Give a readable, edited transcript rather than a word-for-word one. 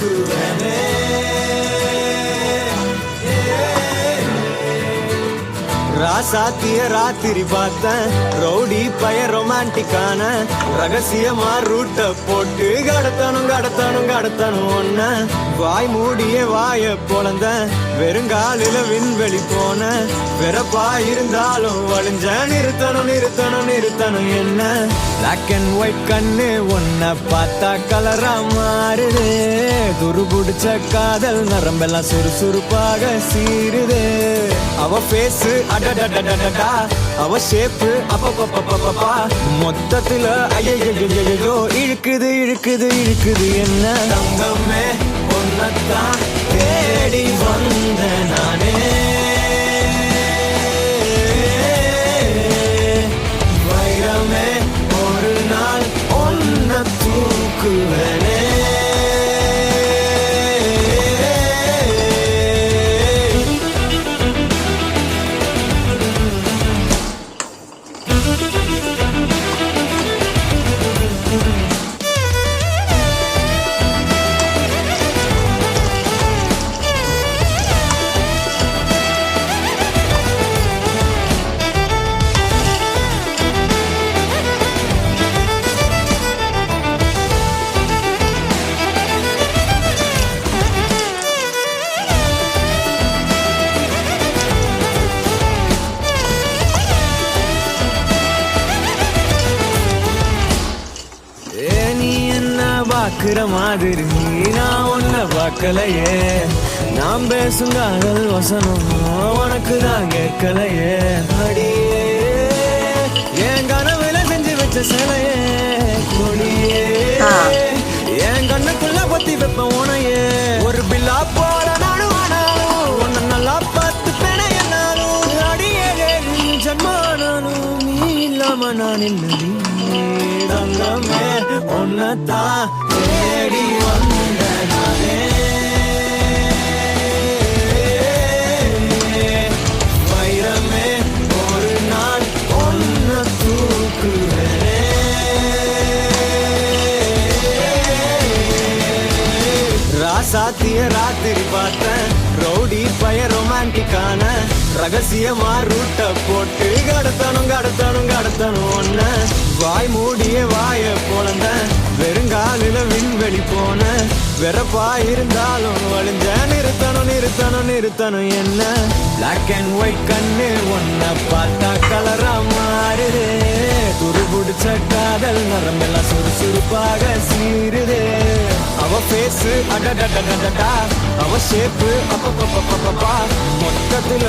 தூக்குவனே. ராசாத்திய ராத்திரி பார்த்தேன் ரவுடி பய ரொமான்டிக்கான ரகசியமா ரூட்ட போட்டு கடத்தணும் ஒன்ன வாய் மூடிய வாய பொழந்த வெறுங்காலில விண்வெளி போன வெறப்பா இருந்தாலும் வழிஞ்ச நிறுத்தணும் என்ன பிளாக் அண்ட் ஒயிட் கண்ணு ஒன்ன பார்த்தா கலரா மாறுது துருபுடிச்ச காதல் நரம்பெல்லாம் சுறுசுறுப்பாக சீருது அவ பேசு அடடடடடடா அவ ஷேப்பு அப்பப்பப்பப்பப்பா மொத்தத்துல ஐயோ இழுக்குது என்ன தங்கமே ஒன்னத்தான் தேடி வந்த நானே வைரமே ஒரு நாள் ஒன்ன தூக்குவனே. பாக்குற மாதிரி நான் ஒன்ன பார்க்கலையே நாம் பேசும் காதல் வசனம் உனக்கு தான் கேட்கலையே அடியே என் கனவுல செஞ்சு வச்ச சிலையே கொடியே என் கண்ணுக்குள்ள பத்தி வைப்ப உனையே ஒரு பில்லா போல நானும் ஆனாலும் உன்ன நல்லா பார்த்து பெண என்னாலும் அடியே ஜன்மானாலும் நீ இல்லாம நான் இல்லை தங்கமே ஒன்னத்தான் தேடி வந்த நானே வைரமே ஒரு நாள் ஒன்ன தூக்குவனே. ராசாத்திய ராத்திரி பார்த்தேன் ரவுடி பய ரொமான்டிக்கான ரகசியமா ரூட்ட போட்டு கடத்தணும் ஒன்ன வாய் மூடிய வாய பொழந்த வெறுங்காலில விண்வெளி போன வெறப்பா இருந்தாலும் வழிஞ்ச நிறுத்தணும் என்ன பிளாக் அண்ட் ஒயிட் கண்ணு ஒன்ன பார்த்தா கலரா மாறுது துருபுடிச்ச காதல் நரம்பெல்லாம் சுறுசுறுப்பாக சீருது அவ பேசு அடடடடடா அவ ஷேப்பு அப்பப்பப்பப்பப்பா மொத்தத்துல